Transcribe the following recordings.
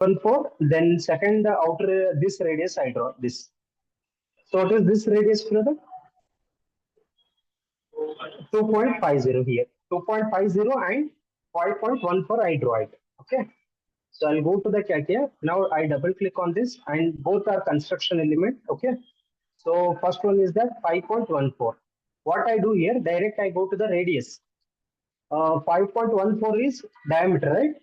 0.14. Then second outer this radius I draw this. So what is this radius, brother? 2.50 here. 2.50 and 5.14 I draw it. Okay. So I'll go to the CATIA. Now I double click on this and both are construction element. Okay. So first one is that 5.14. What I do here, direct I go to the radius. 5.14 is diameter, right?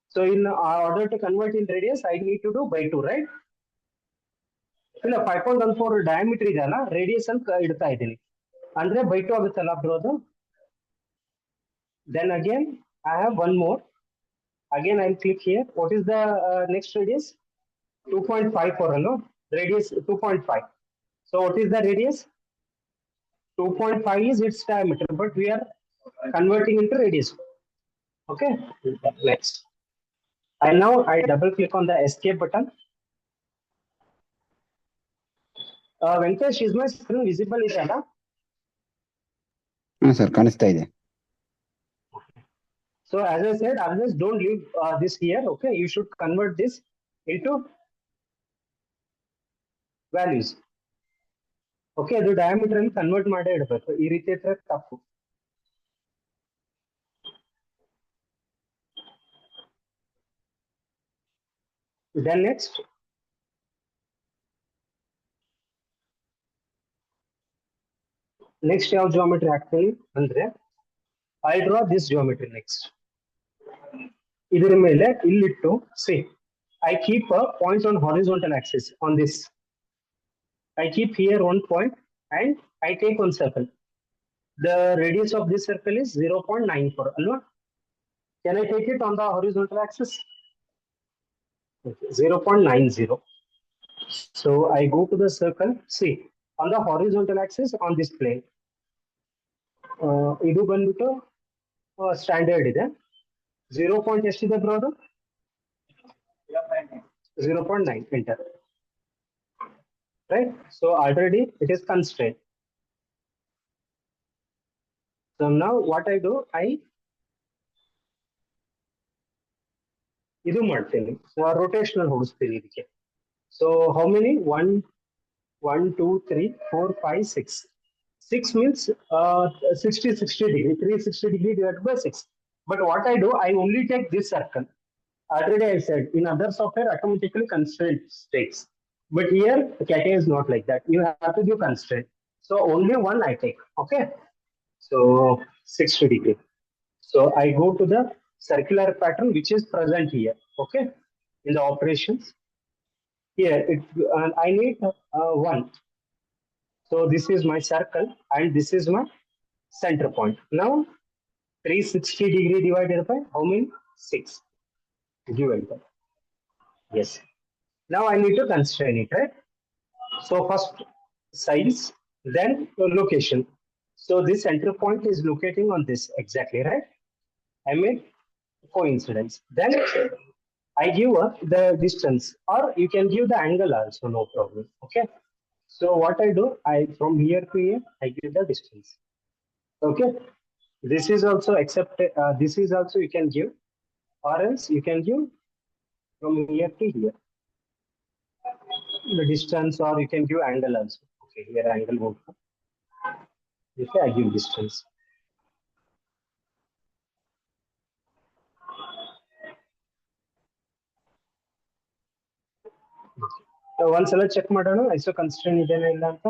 So in order to convert in radius, I need to do by 2, right? ಇಲ್ಲ 5.14 diameter ಇದೆಯಲ್ಲ radius ಅಂತ ಇಡ್ತಾ ಇದ್ದೀನಿ ಅಂದ್ರೆ by 2 ಆಗುತ್ತಲ್ಲ ಬ್ರೋದು. Then again I have one more. Again I'll click here. What is the next radius? 2.54 no? Radius 2.5. So what is the radius? 2.5 is its diameter, but we are converting into radius. Okay, next. And now I double click on the escape button. Venkatesh, is my screen visible? Is that? Sir, ಕಾಣಿಸ್ತಾ ಇದೆ. So as I said, always don't leave this here. Okay, you should convert this into values. Okay, the diameter and convert ಮಾಡೇ ಇಡಬೇಕು. ಈ ರೀತಿ ಇದ್ರೆ ತಪ್ಪು. Then next. Next ಯಾವ geometry ಹಾಕ್ತೀನಿ ಅಂದ್ರೆ I draw this geometry next. ಇದರ ಮೇಲೆ ಇಲ್ಲಿಟ್ಟು see I keep a point on horizontal axis on this. I keep here one point and I take one circle. The radius of this circle is 0.94. Alva? Can I take it on the horizontal axis? Okay, 0.90. So I go to the circle. See on the horizontal axis on this plane. ಇದು ಬಂದ್ಬಿಟ್ಟು standard ಇದೆ. 0. ಎಷ್ಟಿದೆ ಬ್ರೋದು? 0.9 enter. Right? So already it is constrained. So now what I do, I ಇದು ಮಾಡ್ತೀನಿ, rotational ಹೊಡಿಸ್ತೀನಿ ಇದಕ್ಕೆ. So how many? 1, 2, 3, 4, 5, 6. 6 means 60 degree, 360 degree divided by 6. But what I do, I only take this circle. Already I said in other software automatically constraint takes. But here CATIA is not like that. You have to give constraint. So only one I take. Okay. So 60 degree. So I go to the circular pattern which is present here. Okay. In the operations. Here I need one. So this is my circle and this is my center point. Now 360 degree divided by how many? 6. Given by. Yes. Now I need to constrain it, right? So first size, then location. So this center point is locating on this exactly, right? I made coincidence. Then I give the distance, or you can give the angle also, no problem. Okay. So what I do, from here to here, I give the distance. Okay. This is also accepted. This is also you can give, or else you can give from here to here. The distance, or you can give angle also. Okay, here angle would. Okay, I give distance. So ಒಂದ್ಸಲ check ಮಾಡೋಣ iso ಕನ್ಸ್ಟ್ರೇನ್ ಇದೆನಾ ಇಲ್ಲ ಅಂತ.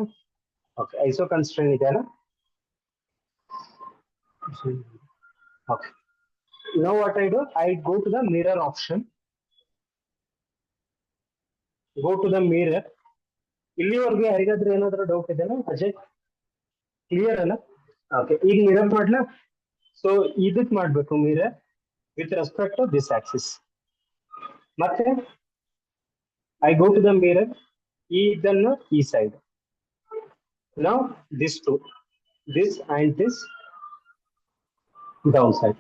Okay, iso ಕನ್ಸ್ಟ್ರೇನ್ ಇದೆನಾ? Okay. Now what I do, I go to the mirror option. Go to the mirror. ಇಲ್ಲಿವರೆಗೂ ಯಾರಿಗಾದ್ರೂ ಏನಾದ್ರೂ doubt ಇದೆನಾ ಅಜಯ್? ಕ್ಲಿಯರ್ ಅಲ್ಲ? ಓಕೆ, ಈಗ ಮಿರರ್ ಮಾಡ್ಲಾ? ಸೊ ಇದಕ್ಕೆ ಮಾಡ್ಬೇಕು mirror with respect to this axis. ಮತ್ತೆ I go to the mirror, ಇದನ್ನು ಈ side. Now this two, this and this downside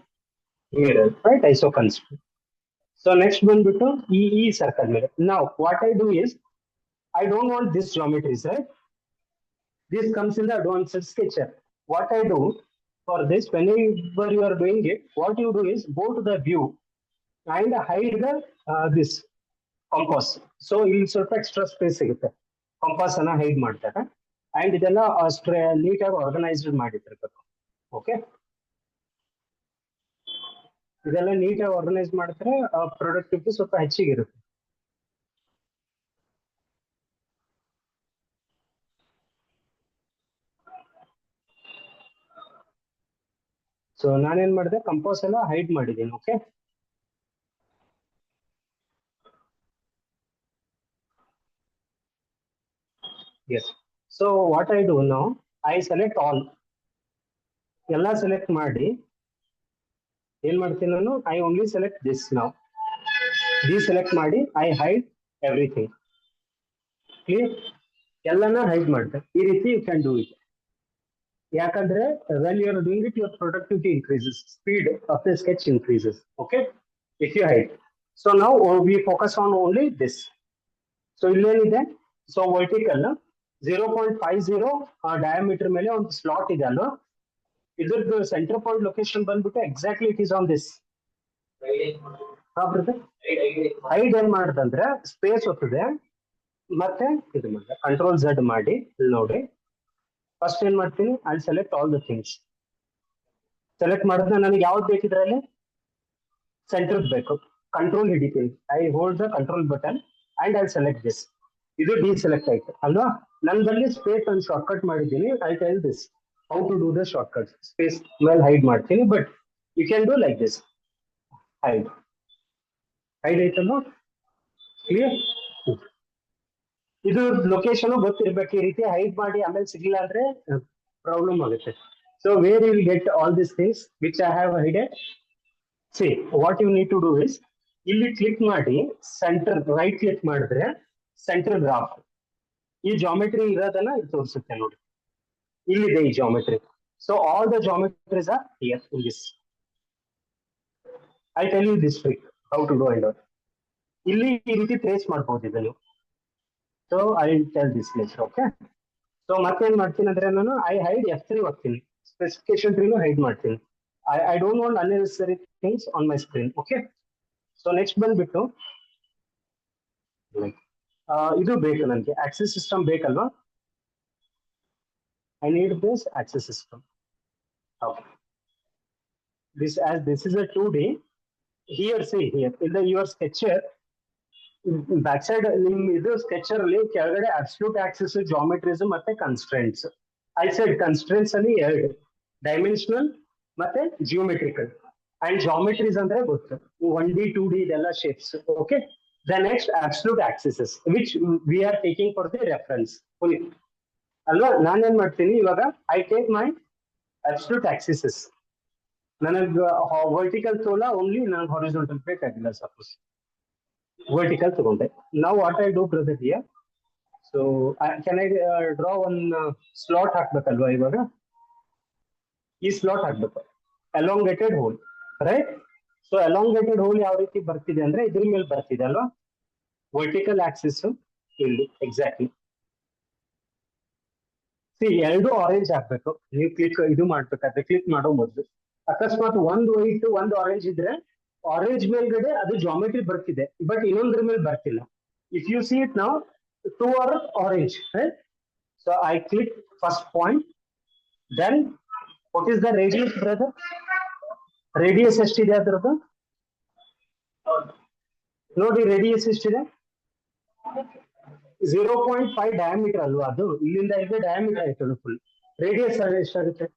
mirror, right? Iso constraint. So next one bitu e circle mirror. Now what I do is I don't want this geometries, right? This comes in the advanced sketcher. What I do for this, whenever you are doing it, what you do is go to the view and hide the this compass. So ಇಲ್ಲಿ ಸ್ವಲ್ಪ extra space ಸಿಗುತ್ತೆ, compass ಅನ್ನ hide ಮಾಡ್ತಾರೆ. And ಇದೆಲ್ಲ ನೀಟಾಗಿ organised ಮಾಡಿರ್ಬೇಕು. Okay, ಇದೆಲ್ಲ ನೀಟಾಗಿ ಆರ್ಗನೈಸ್ ಮಾಡಿದ್ರೆ ಪ್ರೊಡಕ್ಟಿವಿಟಿ ಸ್ವಲ್ಪ ಹೆಚ್ಚಿಗೆ ಇರುತ್ತೆ. ಸೊ ನಾನೇನ್ ಮಾಡಿದೆ, ಕಂಪೋಸ್ ಎಲ್ಲ ಹೈಡ್ ಮಾಡಿದ್ದೀನಿ. Okay, yes. So what I do now, I select all, ಎಲ್ಲ ಸೆಲೆಕ್ಟ್ ಮಾಡಿ ಏನ್ ಮಾಡ್ತೀನಿ ನಾನು, ಐ ಓನ್ಲಿ ಸೆಲೆಕ್ಟ್ ದಿಸ್ ನಾವು ಸೆಲೆಕ್ಟ್ ಮಾಡಿ ಐ ಹೈಡ್ ಎವ್ರಿಥಿಂಗ್. ಕ್ಲಿಯರ್, ಎಲ್ಲನ ಹೈಡ್ ಮಾಡ್ತಾರೆ. ಈ ರೀತಿ ಯು ಕ್ಯಾನ್ ಡೂ ಇಟ್. ಯಾಕಂದ್ರೆ when you are doing it, your productivity increases, speed of the sketch increases. Okay, if you hide. So ನಾವು we focus on only this. So ಇಲ್ಲೇನಿದೆ, so vertical 0.50 diameter ಮೇಲೆ ಒಂದು slot ಇದೆ ಅಲ್ವಾ, ಇದ್ರದ್ದು centre point location ಬಂದ್ಬಿಟ್ಟು exactly it is on this. Hide ಏನ್ ಮಾಡುದಂದ್ರೆ space ಹೋಗ್ತದೆ, ಮತ್ತೆ ಇದು ಮಾಡಿದೆ ಕಂಟ್ರೋಲ್ ಝಡ್ ಮಾಡಿ. ಇಲ್ಲಿ ನೋಡಿ, ಫಸ್ಟ್ ಏನ್ ಮಾಡ್ತೀನಿ, I select all the things. Select ಮಾಡಿದ್ರೆ ನನಗೆ ಯಾವ್ದು ಬೇಕಿದ್ರಲ್ಲಿ ಸೆಂಟರ್ ಬೇಕು, ಕಂಟ್ರೋಲ್ ಹಿಡಿತೀನಿ, I hold the control button and I select this. ಇದು ಡಿಸೆಲೆಕ್ಟ್ ಆಯ್ತು ಅಲ್ವಾ. ನಂದಲ್ಲಿ ಸ್ಪೇಸ್ ಒಂದು ಶಾರ್ಟ್ ಕಟ್ ಮಾಡಿದ್ದೀನಿ. I tell this how to do the shortcut. Space ಮೇಲೆ ಹೈಡ್ ಮಾಡ್ತೀನಿ, but you can do like this. Hide ಆಯ್ತಲ್ವಾ, clear. ಇದು ಲೊಕೇಶನ್ ಗೊತ್ತಿರ್ಬೇಕು. ಈ ರೀತಿ ಹೈಡ್ ಮಾಡಿ ಆಮೇಲೆ ಸಿಗಿಲ್ಲ ಅಂದ್ರೆ ಪ್ರಾಬ್ಲಮ್ ಆಗುತ್ತೆ. So where you will get all this things which I have hided. See what you need to do is, ಇಲ್ಲಿ ಕ್ಲಿಕ್ ಮಾಡಿ ಸೆಂಟರ್ ರೈಟ್ ಕ್ಲಿಕ್ ಮಾಡಿದ್ರೆ ಸೆಂಟರ್ ಗ್ರಾಫ್, ಈ ಜಾಮೆಟ್ರಿ ಇರೋದನ್ನ ಇದು ತೋರಿಸುತ್ತೆ ನೋಡಿ. ಇಲ್ಲಿದೆ ಈ geometry. So all the geometries are here in this. I tell you this trick how to do and all. ಇಲ್ಲಿ ಈ ರೀತಿ ಟ್ರೇಸ್ ಮಾಡಬಹುದು ಇದು ನೀವು. So I tell this next. Okay, so ಮತ್ತೇನ್ ಮಾಡ್ತೀನಿ ಅಂದ್ರೆ ನಾನು ಐ ಹೈಡ್ F3 ಹೋಗ್ತೀನಿ, ಸ್ಪೆಸಿಫಿಕೇಶನ್ ಟ್ರೀನು ಹೈಡ್ ಮಾಡ್ತೀನಿ. I don't want unnecessary things on my screen. Okay, so next ಬಂದ್ಬಿಟ್ಟು ಇದು ಬೇಕು ನನಗೆ, ಆಕ್ಸೆಸ್ ಸಿಸ್ಟಮ್ ಬೇಕಲ್ವಾ. I need this access system. Okay, this is a 2D. Here see here in the your sketcher back side ನಿಮ್ ಇದು ಸ್ಕೆಚರ್ ಅಲ್ಲಿ ಕೆಳಗಡೆ absolute Axis, ಜಾಮೆಟ್ರೀಸ್ ಮತ್ತೆ ಕನ್ಸ್ಟ್ರೆಂಟ್ಸ್. ಐ ಸೈಡ್ ಕನ್ಸ್ಟ್ರೆಂಟ್ಸ್ ಅಲ್ಲಿ 2 ಡೈಮೆನ್ಷನಲ್ ಮತ್ತೆ ಜಿಯೋಮೆಟ್ರಿಕಲ್. ಅಂಡ್ ಜಾಮೆಟ್ರೀಸ್ ಅಂದ್ರೆ ಗೊತ್ತು, 1D 2D ಇದೆಲ್ಲ shapes. Okay, the next absolute axes which we are taking for the reference ಅಲ್ವಾ. ನಾನೇನ್ ಮಾಡ್ತೀನಿ ಇವಾಗ, I take my absolute axes. ನನಗೆ ವರ್ಟಿಕಲ್ ತೋಲ ಓನ್ಲಿ, ನನಗೆ ಹಾರಿಜಾಂಟಲ್ ಬೇಕಾಗಿಲ್ಲ. ಸಪೋಸ್ vertical ತಗೊಂಡೆ. Now what I do brother here, so can I draw one slot ಹಾಕ್ಬೇಕಲ್ವಾ ಇವಾಗ. ಈ ಸ್ಲಾಟ್ ಹಾಕ್ಬೇಕು, elongated hole, right? So elongated hole ಯಾವ ರೀತಿ ಬರ್ತಿದೆ ಅಂದ್ರೆ ಇದ್ರ ಮೇಲೆ ಬರ್ತಿದೆ ಅಲ್ವಾ, ವರ್ಟಿಕಲ್ ಆಕ್ಸಿಸ್ ಇಲ್ಲಿ ಎಕ್ಸಾಕ್ಟ್ಲಿ. ಎರಡು ಆರೆಂಜ್ ಹಾಕ್ಬೇಕು. ನೀವು ಕ್ಲಿಕ್ ಇದು ಮಾಡ್ಬೇಕಾದ್ರೆ ಕ್ಲಿಕ್ ಮಾಡೋ ಮೊದಲು ಅಕಸ್ಮಾತ್ ಒಂದು ವೈಟ್ ಒಂದು ಆರೆಂಜ್ ಇದ್ರೆ ಆರೆಂಜ್ ಮೇಲ್ಗಡೆ ಅದು ಜಾಮೆಟ್ರಿ ಬರ್ತಿದೆ, ಬಟ್ ಇನ್ನೊಂದ್ರ ಮೇಲೆ ಬರ್ತಿಲ್ಲ. ಇಫ್ ಯು ಸಿ ಇಟ್ ನಾವು 2 are orange, right? So I click first point, then what is the radius brother? Radius ಎಷ್ಟಿದೆ ಅದ್ರದ್ದು ನೋಡಿ. ರೇಡಿಯಸ್ ಎಷ್ಟಿದೆ? 0.5 ಡಯಾಮೀಟರ್ ಅಲ್ವಾ ಅದು. ಇಲ್ಲಿಂದ ಇಲ್ಲಿ ಡಯಾಮೀಟರ್ ಆಯ್ತು ಫುಲ್. ರೇಡಿಯಸ್ ಎಷ್ಟಾಗುತ್ತೆ?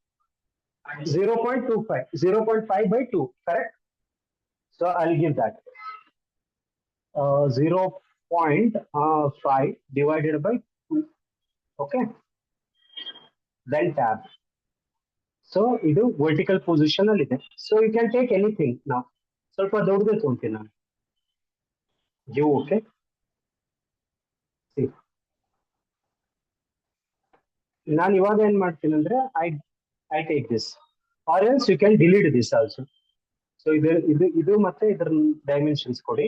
0.25, 0.5 by 2, correct? So I'll give that 0.5 divided by 2. Okay, then tab. So ಇದು vertical position ಅಲ್ಲಿ ಇದೆ. So you can take anything now. ಸ್ವಲ್ಪ ದೊಡ್ಡದು ತಗೊಂತೀನಿ ನಾನು. You okay? See, ನಾನು ಇವಾಗ ಏನ್ ಮಾಡ್ತೀನಿ ಅಂದ್ರೆ I take this, or else you can delete this also. So ಇದು ಮತ್ತೆ ಇದ್ರ ಡೈಮೆನ್ಷನ್ಸ್ ಕೊಡಿ.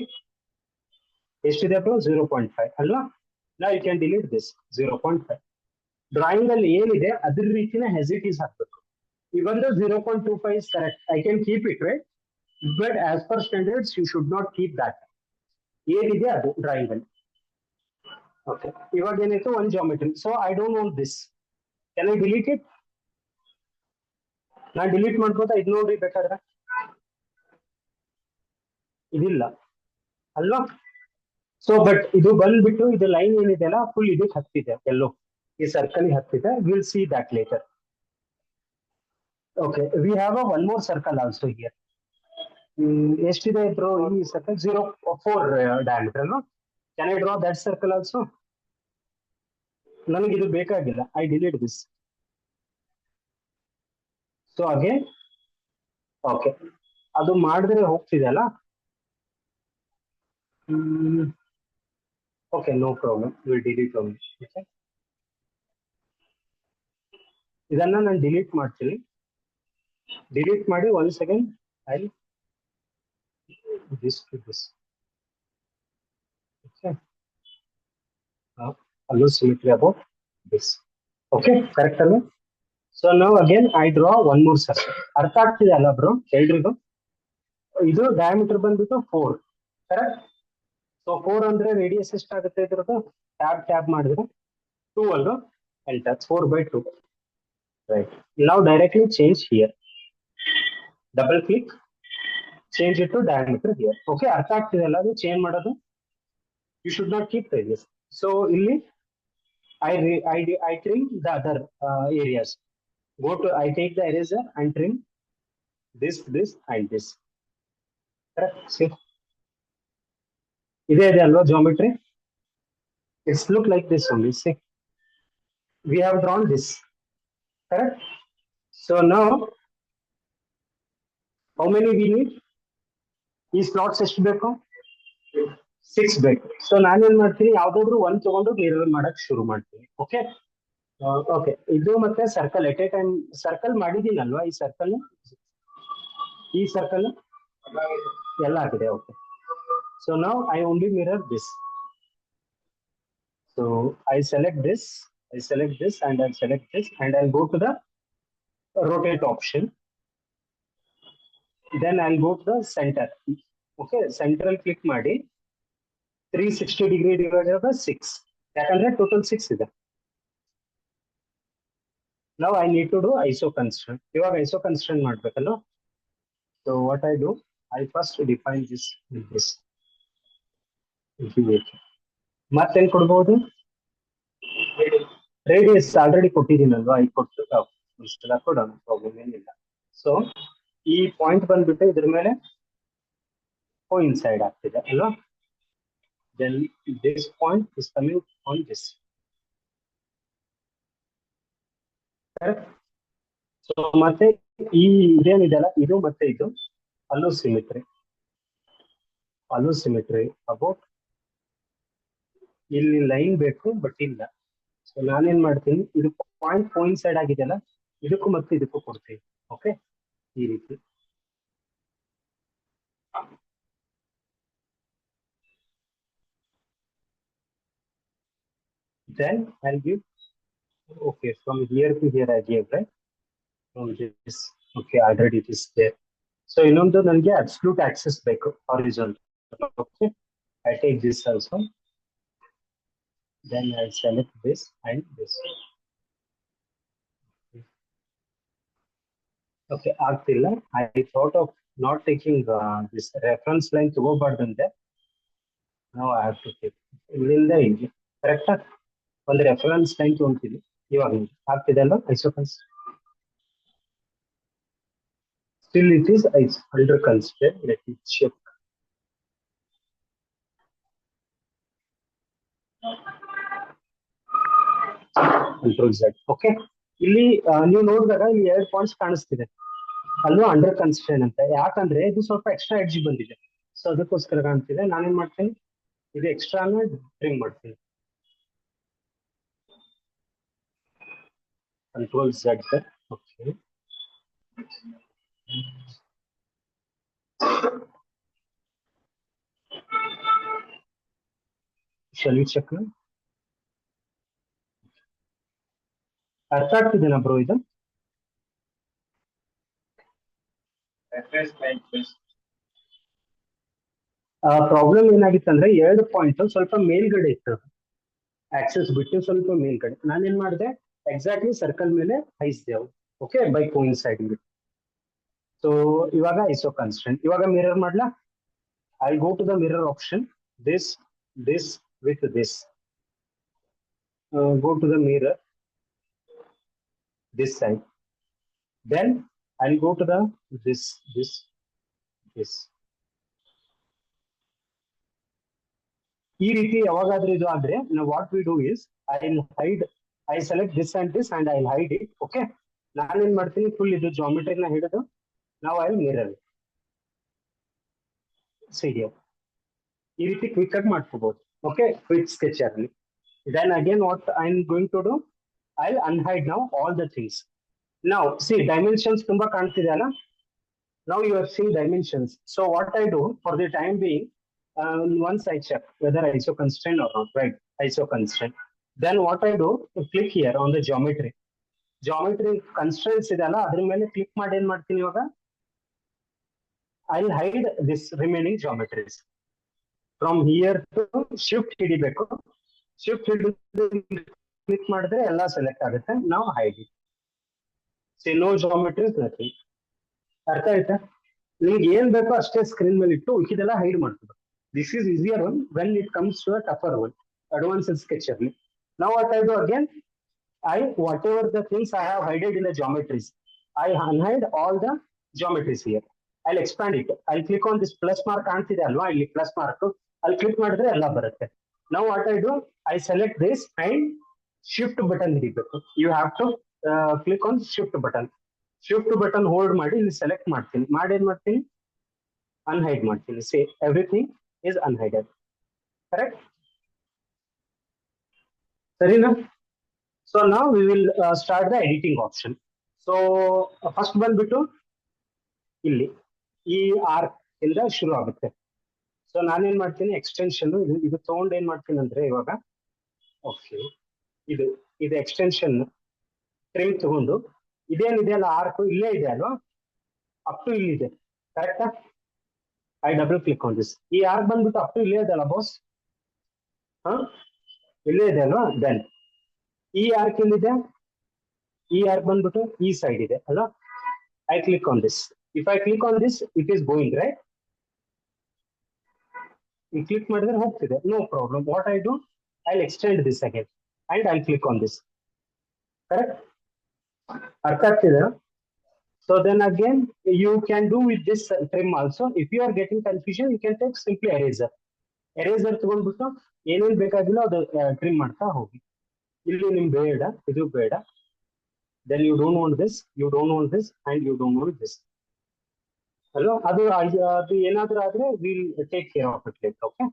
ಎಷ್ಟಿದೆ ಬ್ರೋ? 0.5 ಅಲ್ವಾ. ನಾ you can delete this 0.5. Drawing ಅಲ್ಲಿ ಏನಿದೆ ಅದ್ರ ರೀತಿನ ಹೆಸಿಟೀಸ್ ಹಾಕ್ಬೇಕು. ಇವನ್ 0.25 is correct, I can keep it, right? But as per standards you should not keep that. ಏನಿದೆ ಅದು ಡ್ರಾಯಿಂಗ್ ಅಲ್ಲಿ. ಓಕೆ, ಇವಾಗ ಏನಾಯ್ತು ಒಂದು geometry. So I don't want this. Can I delete it? ನಾನು ಡಿಲೀಟ್ ಮಾಡ್ಬೋದಾ? ಇದು ನೋಡ್ರಿ ಬೇಕಾದ್ರೆ, ಇದಿಲ್ಲ ಅಲ್ವಾ? ಸೊ ಬಟ್ ಇದು ಬಂದ್ಬಿಟ್ಟು ಇದು ಲೈನ್ ಏನಿದೆಯಲ್ಲ ಫುಲ್ ಇದಕ್ಕೆ ಹತ್ತಿದೆ, ಎಲ್ಲೋ ಈ ಸರ್ಕಲ್ ಹತ್ತಿದೆ. Will see that later. Okay, we have a one more circle also here. ಎಷ್ಟಿದೆ ಬ್ರೋ ಈ ಸರ್ಕಲ್? 0.4 ಡಯಾಮೀಟರ್ ಅಲ್ವಾ? Can I draw that circle also? ನನಗೆ ಇದು ಬೇಕಾಗಿಲ್ಲ, ಐ ಡಿಲೀಟ್ ದಿಸ್. ಸೊ ಹಾಗೆ ಓಕೆ, ಅದು ಮಾಡಿದ್ರೆ ಹೋಗ್ತಿದೆ ಅಲ್ಲ. Okay, no problem, will delete only. Okay, ಇದನ್ನ ನಾನು ಡಿಲೀಟ್ ಮಾಡ್ತೀನಿ. ಡಿಲೀಟ್ ಮಾಡಿ 1 second, I this to this. Okay, ಅಲ್ಲೂ symmetry about this. Okay, correct ಅಲ್ಲ? ಸೊ ನಾವು again I draw one more circle. ಅರ್ಥ ಆಗ್ತಿದೆ ಅಲ್ಲ ಬ್ರೋ ಎಲ್ರಿಗೂ? ಇದು ಡಯಾಮೀಟರ್ ಬಂದ್ಬಿಟ್ಟು 4, ಕರೆಕ್ಟ್? ಸೊ 4 ಅಂದ್ರೆ ರೇಡಿಯಸ್ ಎಷ್ಟಾಗುತ್ತೆ ಇದ್ರದ್ದು? ಟ್ಯಾಬ್ ಮಾಡಿದ್ರೆ 2 ಅಲ್ವಾ? ಎಂಟರ್ 4/2. ರೈಟ್, ನಾವು directly change here, double click, change it to diameter here. Okay, ಅರ್ಥ ಆಗ್ತಿದೆ ಅಲ್ಲ ಅದು ಚೇಂಜ್ ಮಾಡೋದು? You should not keep radius. So ಇಲ್ಲಿ I trim the other areas. I take the eraser and trim this and this. Correct? See, ಇದೆ ಅಲ್ವಾ geometry? It's look like this only. See, we have drawn this. Correct? So now, how many we need? ಈ slots ಎಷ್ಟು ಬೇಕು? 6 ಬೇಕು. So ನಾನೇನ್ ಮಾಡ್ತೀನಿ, ಯಾವ್ದಾದ್ರು ಒಂದ್ ತಗೊಂಡು ಮಿರರ್ ಮಾಡಕ್ ಶುರು ಮಾಡ್ತೀನಿ. ಓಕೆ ಓಕೆ, ಇದು ಮತ್ತೆ circle at a time circle ಮಾಡಿದೀನಲ್ವಾ? ಈ ಸರ್ಕಲ್ ಎಲ್ಲ ಆಗಿದೆ. Okay, so now I only mirror this. So I select this and I'll select this and I'll go to the rotate option. Then I'll go to the center. Okay, central click ಮಾಡಿ 360 degree divided by 6. ಯಾಕಂದ್ರೆ total 6 ಇದೆ. Now I need to do iso constraint. ಇವಾಗ iso constraint ಮಾಡ್ಬೇಕಲ್ಲ. So what I do, I first define this with this. ಮತ್ತೇನ್ ಕೊಡ್ಬೋದು? Radius already ಕೊಟ್ಟಿದ್ದೀನಲ್ವಾ, ಈ ಕೊಟ್ಟು ಕೊಡೋಣ, ಪ್ರಾಬ್ಲಮ್ ಏನಿಲ್ಲ. ಸೊ ಈ ಪಾಯಿಂಟ್ ಬಂದ್ಬಿಟ್ಟು ಇದ್ರ ಮೇಲೆ ಕೋಇನ್ಸೈಡ್ ಆಗ್ತಿದೆ ಅಲ್ವಾ? Then this point is coming on this. Correct? So ಮತ್ತೆ ಈ ಇದೇನಿದೆಲ್ಲ ಇದು ಮತ್ತೆ ಇದು ಅಲ್ಲೂ ಸಿಮಿಟ್ರಿ ಅಬೌಟ್ ಇಲ್ಲಿ ಲೈನ್ ಬೇಕು ಬಟ್ ಇಲ್ಲ. ಸೊ ನಾನೇನ್ ಮಾಡ್ತೀನಿ, ಇದು ಪಾಯಿಂಟ್ ಕೋಇನ್ಸೈಡ್ ಆಗಿದೆಯಲ್ಲ, ಇದಕ್ಕೂ ಮತ್ತೆ ಇದಕ್ಕೂ ಕೊಡ್ತೀನಿ. ಓಕೆ, ಈ ರೀತಿ. Then I'll give, okay, from here to here I gave, right? From this, okay, already it is there. So ಇನ್ನೊಂದು ನನಗೆ ಅಬ್ಸಲ್ಯೂಟ್ ಆಕ್ಸೆಸ್ ಬೇಕು, horizontal. Okay, I take this also. Then I'll select this and this. Okay, ಆಗ್ತಿಲ್ಲ. I thought of not taking this reference line ತಗೋಬಾರ್ದಂತೆ. Now I have to take ಇಲ್ಲಿಂದ ಇಲ್ಲಿ correct ಆಗಿ ಒಂದು reference line ತಗೊಂತೀನಿ. ಇವಾಗ ಆಗ್ತಿದೆ ಅಲ್ಲ ಐಸೋಕನ್ಸ್? Still it is under constraint. Let me check. Control Z. Okay, ಇಲ್ಲಿ ನೀವು ನೋಡಿದಾಗ ಇಲ್ಲಿ 2 ಪಾಯಿಂಟ್ಸ್ ಕಾಣಿಸ್ತಿದೆ ಅಲ್ವಾ, ಅಂಡರ್ ಕನ್ಸ್ಟ್ರೇನ್ ಅಂತ. ಯಾಕಂದ್ರೆ ಇದು ಸ್ವಲ್ಪ ಎಕ್ಸ್ಟ್ರಾ ಎಡ್ಜ್ ಬಂದಿದೆ, ಸೊ ಅದಕ್ಕೋಸ್ಕರ ಕಾಣ್ತಿದೆ. ನಾನೇನ್ ಮಾಡ್ತೀನಿ, ಇದು ಎಕ್ಸ್ಟ್ರಾನ ಟ್ರಿಮ್ ಮಾಡ್ತೀನಿ. Control Z. Okay. Shall we check now? ಅರ್ಥ ಆಗ್ತಿದೆನಾ ಬ್ರೋ ಇದು? ಪ್ರಾಬ್ಲಮ್ ಏನಾಗಿತ್ತಂದ್ರೆ 2 ಪಾಯಿಂಟ್ ಸ್ವಲ್ಪ ಮೇಲ್ಗಡೆ ಇತ್ತು, ಆಕ್ಸೆಸ್ ಬಿಟ್ಟು ಸ್ವಲ್ಪ ಮೇಲ್ಗಡೆ. ನಾನೇನ್ ಮಾಡಿದೆ, ಎಕ್ಸಾಕ್ಟ್ಲಿ ಸರ್ಕಲ್ ಮೇಲೆ ಹಾಯಿಸಿದೆವು. Okay, by coinciding. ಸೊ ಇವಾಗ ಐಸೋ ಕನ್ಸ್ಟೆಂಟ್. ಇವಾಗ ಮಿರರ್ ಮಾಡ್ಲಾ? I go to the mirror option, this with this. Go to the mirror this side, then I'll go to the this. ಈ ರೀತಿ ಯಾವಾಗಾದ್ರೂ ಇದು ಆದ್ರೆ ನಾವು what we do is I select this and I hide it. Okay, ನಾನೇನ್ ಮಾಡ್ತೀನಿ, full ಇದು ಜಾಮಿಟ್ರಿನ ಹಿಡಿದು ನಾವು ಐ ಮಿರರ್ ಸಿಡಿಯೋ ಈ ರೀತಿ ಕ್ವಿಕ್ ಆಗಿ ಮಾಡ್ಕೋಬಹುದು. ಓಕೆ, ಕ್ವಿಕ್ ಸ್ಕೆಚ್ ಆಗಲಿ. Then again what I am going to do, I unhide now all the things. ನಾವು ಸಿ ಡೈಮೆನ್ಷನ್ಸ್ ತುಂಬಾ ಕಾಣ್ತಿದೆ ಅಲ್ಲ, now you are seeing dimensions. So what I do for the time being, once I check whether ISO constraint or not, right? ISO constraint. Then what I do, click here on the geometry constraints ಇದೆಲ್ಲ, ಅದ್ರ ಮೇಲೆ click ಮಾಡಿ ಏನ್ ಮಾಡ್ತೀನಿ ಇವಾಗ, I'll hide this remaining geometries. From here to shift ಹಿಡಿಬೇಕು, shift ಹಿಡಿದು click ಮಾಡಿದ್ರೆ ಎಲ್ಲ ಸೆಲೆಕ್ಟ್ ಆಗುತ್ತೆ. ನಾವು hide it, see no geometries, nothing. ಅರ್ಥ ಆಯ್ತಾ? ನಿಮ್ಗೆ ಏನ್ ಬೇಕೋ ಅಷ್ಟೇ ಸ್ಕ್ರೀನ್ ಮೇಲೆ ಇಟ್ಟು ಇದೆಲ್ಲ ಹೈಡ್ ಮಾಡ್ಬೋದು. This is easier one when it comes to tougher one, advanced sketch ಅಲ್ಲಿ. Now what I do again, whatever the things I have hided in the geometries, I unhide all the geometries here. I expand it. I click on this plus mark ಕಾಣ್ತಿದೆ ಅಲ್ವಾ, ಇಲ್ಲಿ plus mark, ಅಲ್ಲಿ click ಮಾಡಿದ್ರೆ ಎಲ್ಲ ಬರುತ್ತೆ. Now what I do, I select this and shift button ಹಿಡಿಬೇಕು. You have to click on shift button. Shift button hold ಮಾಡಿ ಇಲ್ಲಿ ಸೆಲೆಕ್ಟ್ ಮಾಡ್ತೀನಿ, ಮಾಡಿ ಏನ್ ಮಾಡ್ತೀನಿ, ಅನ್ಹೈಡ್ ಮಾಡ್ತೀನಿ. Say everything is unhided. Correct? ಸರಿನಾ? ಸೊ ನಾವು we will start the editing option. So first ಬಂದ್ಬಿಟ್ಟು ಇಲ್ಲಿ ಈ ಆರ್ಕ್ ಇಂದ ಶುರು ಆಗುತ್ತೆ. ಸೊ ನಾನೇನ್ ಮಾಡ್ತೀನಿ, ಎಕ್ಸ್ಟೆನ್ಷನ್ ಇದು ತಗೊಂಡು ಏನ್ ಮಾಡ್ತೀನಿ ಅಂದ್ರೆ ಇವಾಗ, ಓಕೆ, ಇದು ಎಕ್ಸ್ಟೆನ್ಷನ್ ಟ್ರಿಮ್ ತಗೊಂಡು, ಇದೇನಿದೆ ಅಲ್ಲ ಆರ್ಕ್ ಇಲ್ಲೇ ಇದೆ ಅಲ್ವಾ, ಅಪ್ ಟು ಇಲ್ಲಿದೆ. ಕರೆಕ್ಟಾ? I double click on this. ಈ ಆರ್ಕ್ ಬಂದ್ಬಿಟ್ಟು ಅಪ್ ಟು ಇಲ್ಲೇ ಇದೆ ಅಲ್ಲ ಬಾಸ್, ಇಲ್ಲೇ ಇದೆ ಅಲ್ವಾ. ದೆನ್ ಈ ಆರ್ಕ್ ಎಲ್ಲಿದೆ, ಈ ಆರ್ಕ್ ಬಂದ್ಬಿಟ್ಟು ಈ ಸೈಡ್ ಇದೆ ಅಲ್ವಾ. I click on this. If I click on this, it is going right. ಈ ಕ್ಲಿಕ್ ಮಾಡಿದ್ರೆ ಹೋಗ್ತಿದೆ, no problem. What I do, I extend this again and I click on this. Correct? ಅರ್ಥ ಆಗ್ತಿದೆ? So then again, you can do with this trim also. If you are getting confusion, you can take simply eraser. Eraser ತಗೊಂಡ್ಬಿಟ್ಟು ಏನೇನ್ ಬೇಕಾಗಿಲ್ಲ ಅದು trim ಮಾಡ್ತಾ ಹೋಗಿ. ಇಲ್ಲಿ ನಿಮ್ ಬೇಡ, ಇದು ಬೇಡ. Then you don't want this, you don't want this, and you don't want this. ಅಲ್ವಾ? ಅದು ಏನಾದ್ರೂ ಆದ್ರೆ we'll take care of it later. Okay?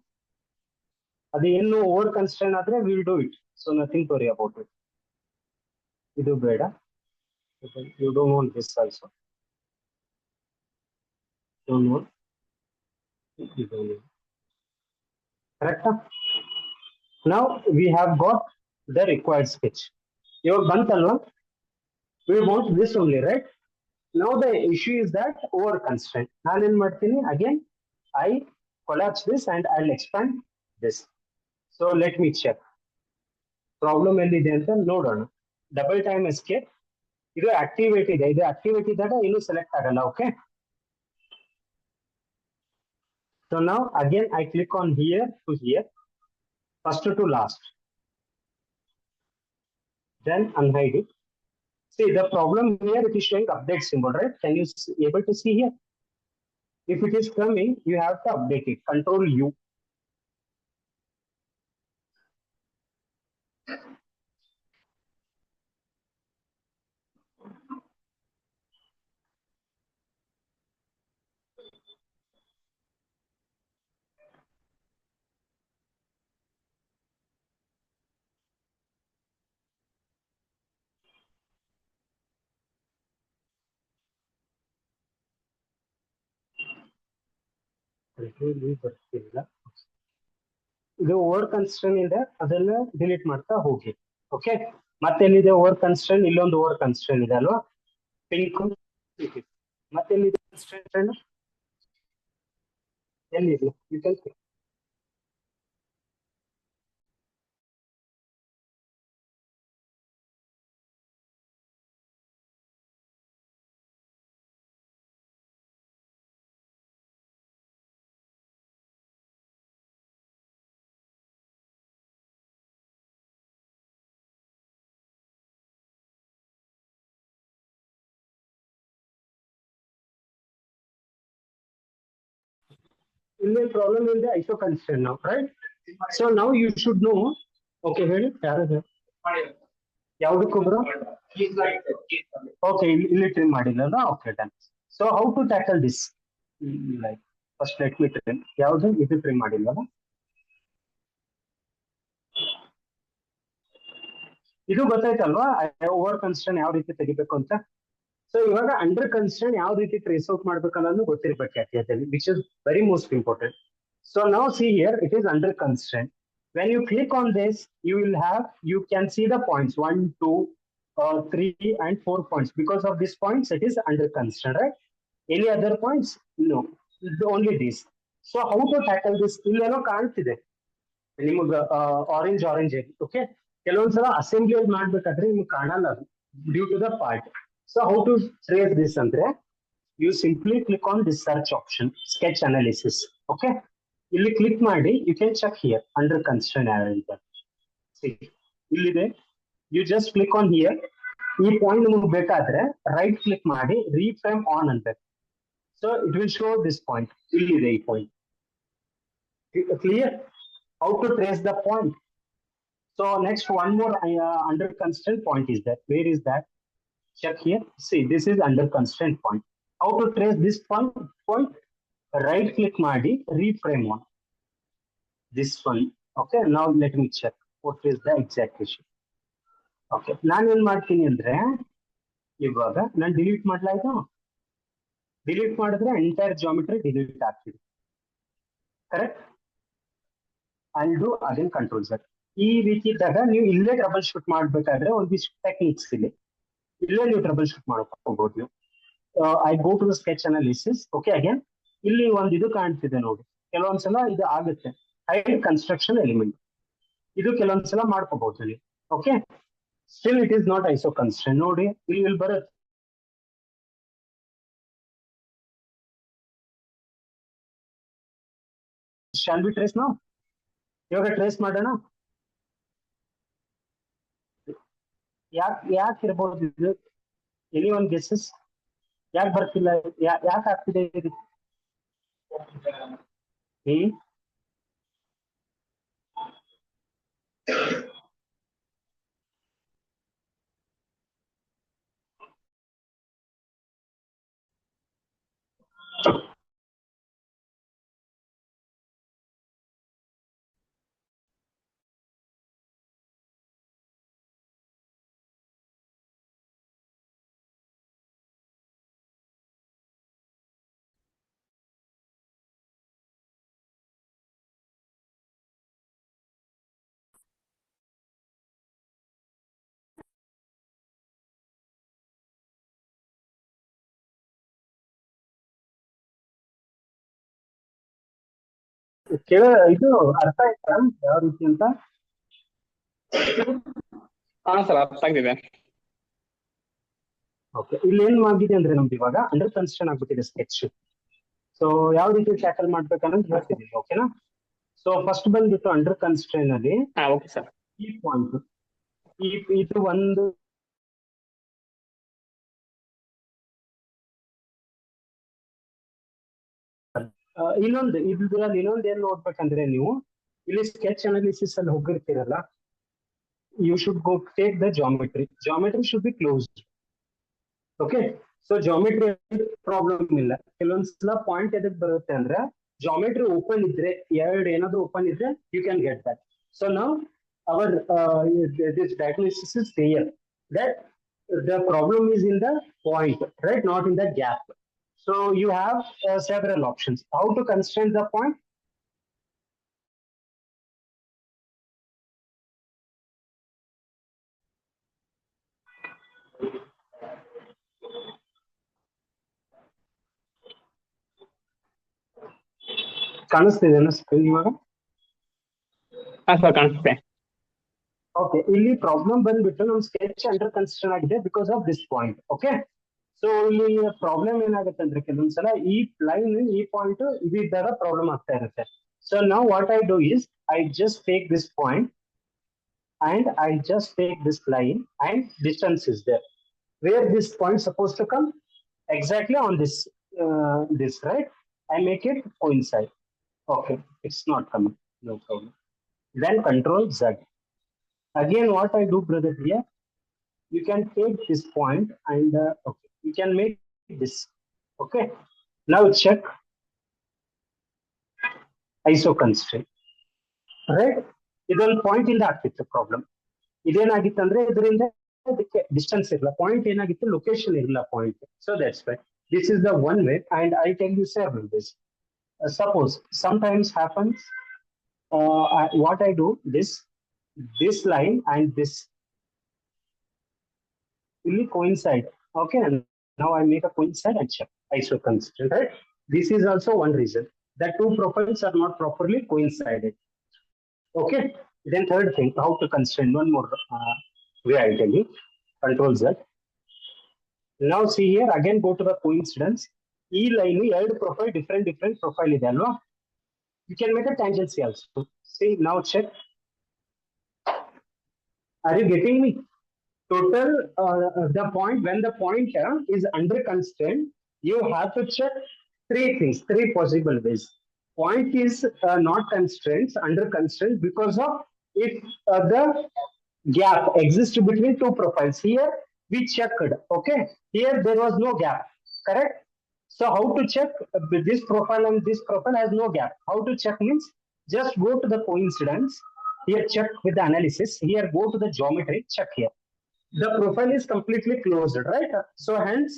ಅದು ಏನು ಓವರ್ ಕನ್ಸ್ಟ್ರೈನ್ ಆದ್ರೆ we'll do it. So nothing to worry about it. ಇದು ಬೇಡ. You don't want this also. Don't want. You don't want. Correct? Now we have got the required sketch. Your bantalva, we want this only, right? Now the issue is that over constraint. Again, I collapse this and I'll expand this. So let me check. Problem ಎಲ್ಲಿದೆ ಅಂತ ನೋಡೋಣ. Double time escape. ಇದು activate ಇದೆ. ಇದು activate ಇದ್ದಾಗ ಇನ್ನೂ select ಆಗಲ್ಲ. Okay. So now again I click on here to here, first to last. Then unhide it. See the problem here, it is showing update symbol, right? Can you able to see here? If it is coming, you have to update it. Control U. ಇದು over constrain ಇದೆ, ಅದನ್ನ delete ಮಾಡ್ತಾ ಹೋಗಿ. Okay, ಮತ್ತೆಲ್ಲಿದೆ over constrain? ಇಲ್ಲೊಂದು over constrain ಇದೆ ಅಲ್ವಾ, pink. ಮತ್ತೆಲ್ಲಿದೆ ಕನ್ಸ್ಟ್ರೈನ್? ಎಲ್ಲಿದೆ you can see. Indian problem in the ISO constraint now, right? So now you should know. Okay, ಹೇಳಿ ಯಾರದು ಯಾವುದಕ್ಕೂ ಬ್ರೋ ಓಕೆ ಇಲ್ಲಿ ಟ್ರಿಮ್ ಮಾಡಿಲ್ಲ okay done so how to tackle this like first let me trim ಯಾವುದು ಇದು trim ಮಾಡಿಲ್ವಲ್ಲ ಇದು ಗೊತ್ತಾಯ್ತಲ್ವಾ over ಕನ್ಸ್ಟ್ರನ್ ಯಾವ ರೀತಿ ತೆಗಿಬೇಕು ಅಂತ ಸೊ ಇವಾಗ ಅಂಡರ್ ಕನ್ಸ್ಟ್ರನ್ ಯಾವ ರೀತಿ ಟ್ರೇಸ್ ಔಟ್ ಮಾಡ್ಬೇಕು ಅನ್ನೋದು ಗೊತ್ತಿರ್ಬೇಕು ಯಾಕೆದಲ್ಲಿ which is very most important so ನಾವು see here it is under constrain when you click on this you can see the points 1 2 3 and 4 points because of these points it is under constraint, right? Any other points? No, only this. So how to tackle this? ಇಲ್ಲೇನೋ ಕಾಣ್ತಿದೆ ನಿಮಗೆ orange okay ಕೆಲವೊಂದ್ಸಲ assembly ಮಾಡ್ಬೇಕಾದ್ರೆ ನಿಮ್ಗೆ ಕಾಣಲ್ಲ due to the part so how to trace this ಅಂದ್ರೆ you simply click on this search option sketch analysis okay ಇಲ್ಲಿ click ಮಾಡಿ you can check here under constrain ಅಂತ ಇಲ್ಲಿದೆ you just click on here ಈ point ನಿಮಗೆ ಬೇಕಾದ್ರೆ right click ಮಾಡಿ reframe on ಅಂತ so it will show this point ಇಲ್ಲಿದೆ ಈ point clear how to trace the point. So next one more under constraint point is that where is that? Check here. See, this is under constraint point. How to trace this point? Right click ಮಾಡಿ reframe one. This one. Okay. Now let me check what is the exact issue. Okay. ನಾನು ಏನ್ ಮಾಡ್ತೀನಿ ಅಂದ್ರೆ ಇವಾಗ ನಾನು delete ಮಾಡ್ಲಾಯ್ತು delete ಮಾಡಿದ್ರೆ entire geometry delete ಆಗ್ತಿದೆ correct ಅಂಡು again control sir ಈ ರೀತಿ ಇದ್ದಾಗ ನೀವು ಇಲ್ಲೇ ಟ್ರಬಲ್ ಶೂಟ್ ಮಾಡ್ಬೇಕಾದ್ರೆ ಒಂದಿಷ್ಟು ಟೆಕ್ನಿಕ್ಸ್ ಇಲ್ಲೇ ನೀವು ಟ್ರಬಲ್ ಶೂಟ್ ಮಾಡ್ಕೋಬಹುದು ನೀವು I go to the sketch analysis okay again ಇಲ್ಲಿ ಒಂದು ಇದು ಕಾಣ್ತಿದೆ ನೋಡಿ ಕೆಲವೊಂದ್ಸಲ ಇದು ಆಗುತ್ತೆ ಹೈಡ್ ಕನ್ಸ್ಟ್ರಕ್ಷನ್ ಎಲಿಮೆಂಟ್ ಇದು ಕೆಲವೊಂದ್ಸಲ ಮಾಡ್ಕೋಬಹುದು ನೀವು okay still it is not iso constraint ನೋಡಿ ಇಲ್ಲಿ ಬರುತ್ತೆ ಶಾಲ್ ಬಿ ಟ್ರೇಸ್ ನಾವು ಇವಾಗ ಟ್ರೇಸ್ ಮಾಡೋಣ ಯಾಕೆ ಇರ್ಬೋದು ಇದು ಎನಿ ಒನ್ ಗೆಸಸ್ ಯಾಕೆ ಬರ್ತಿಲ್ಲ ಯಾಕೆ ಆಗ್ತಿದೆ ಇದು ಅರ್ಥ ಆಯ್ತಾ ಯಾವ ರೀತಿ ಅಂತ ಹಾ ಸರ್ ಅರ್ಥ ಆಗ್ತಿದೆ ಓಕೆ ಇಲ್ಲಿ ಏನ್ ಆಗಿದೆ ಅಂದ್ರೆ ನಮ್ದು ಇವಾಗ ಅಂಡರ್ ಕನ್ಸ್ಟ್ರನ್ ಆಗ್ಬಿಟ್ಟಿದೆ ಸ್ಕೆಚ್ ಸೊ ಯಾವ ರೀತಿ ಟ್ಯಾಕಲ್ ಮಾಡ್ಬೇಕನ್ನೋದು ಹೇಳ್ತಿದ್ದೀವಿ ಓಕೆನಾ ಸೊ ಫಸ್ಟ್ ಬಂದ್ಬಿಟ್ಟು ಅಂಡರ್ ಕನ್ಸ್ಟ್ರೈನ್ ಅಲ್ಲಿ ಓಕೆ ಸರ್ ಈ ಪಾಯಿಂಟ್ ಇದು ಒಂದು ಇನ್ನೊಂದು ಇದ್ರಲ್ಲಿ ಇನ್ನೊಂದು ಏನ್ ನೋಡ್ಬೇಕಂದ್ರೆ ನೀವು ಇಲ್ಲಿ ಸ್ಕೆಚ್ ಅನಾಲಿಸಿಸ್ ಅಲ್ಲಿ ಹೋಗಿರ್ತೀರಲ್ಲ you should go take the geometry should be closed okay so geometry problem ಇಲ್ಲ ಕೆಲವೊಂದ್ಸಲ ಪಾಯಿಂಟ್ ಎದಕ್ ಬರುತ್ತೆ ಅಂದ್ರೆ ಜಾಮೆಟ್ರಿ ಓಪನ್ ಇದ್ರೆ ಏನಾದ್ರು ಓಪನ್ ಇದ್ರೆ you can get that so ನಾವು our this diagnosis is clear that the problem is in the point, right, not in the gap. So you have several options. How to constrain the point? ಕಾಣಿಸ್ತಿದೆನಾ screen ಇವಾಗ? ಹಾ sir ಕಾಣಿಸುತ್ತೆ. Okay, ಇಲ್ಲಿ problem ಬಂದ್ಬಿಟ್ಟು ನಮ್ಮ sketch under construction ಆಗಿದೆ because of this point. Okay, so ಇಲ್ಲಿ problem ಏನಾಗುತ್ತೆ ಅಂದ್ರೆ ಕೆಲವೊಂದ್ಸಲ ಈ ಲೈನ್ ಈ ಪಾಯಿಂಟ್ ಇದ್ದಾಗ ಪ್ರಾಬ್ಲಮ್ ಆಗ್ತಾ ಇರುತ್ತೆ. ಸೊ ನಾವು what I do is I just take this point and I just take this line and distance is there. Where this point supposed to come? Exactly on this, this, right? I make it coincide. Okay, it's not coming, no problem. Then Control Z. Again, what I do, brother, here, you can take this point and okay, you can make this. Okay, now check ISO constraint, right? ಇದೊಂದು point ಇಂದ ಆಗ್ತಿತ್ತು problem. ಇದೇನಾಗಿತ್ತು ಅಂದ್ರೆ ಇದರಿಂದ ಅದಕ್ಕೆ distance ಇರಲ್ಲ, point ಏನಾಗಿತ್ತು location ಇರಲ್ಲ point. So that's why this is the one way and I tell you several ways. Suppose sometimes happens, what I do, this line and this will coincide. Okay, and now I make a coincide and check ISO constraint, right? This is also one reason that two profiles are not properly coincided. Okay, then third thing, how to constrain, one more way I tell you. Control Z. Now see here, again go to the coincidence. E line ಎರಡು profile different profile ಇದೆ ಅಲ್ವಾ? You can make a tangency also. See, now check. Are you getting me? Total the point, when the pointer is under constraint, you have to check three things, three possible ways. Point is not constraints, under constraint, because of if the gap exists between two profiles. Here we checked, okay, here there was no gap, correct? So how to check this profile and this profile has no gap? How to check means just go to the coincidence, here check with the analysis, here go to the geometry, check here. The profile is completely closed, right? So hence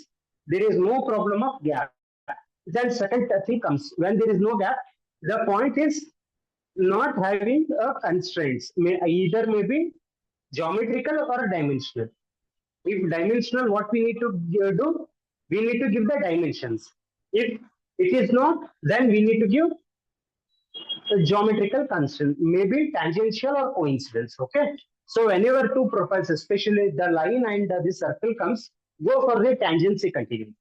there is no problem of gap. Then second thing comes, when there is no gap, the point is not having a constraints, either may be geometrical or dimensional. If dimensional, what we need to do, we need to give the dimensions. If it is not, then we need to give a geometrical constraint, maybe tangential or coincidence. Okay, so whenever two profiles, especially the line and this circle comes, go for the tangency continuum.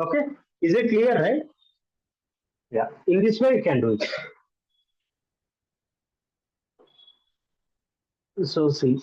Okay, is it clear, right? Yeah, in this way you can do it. So see,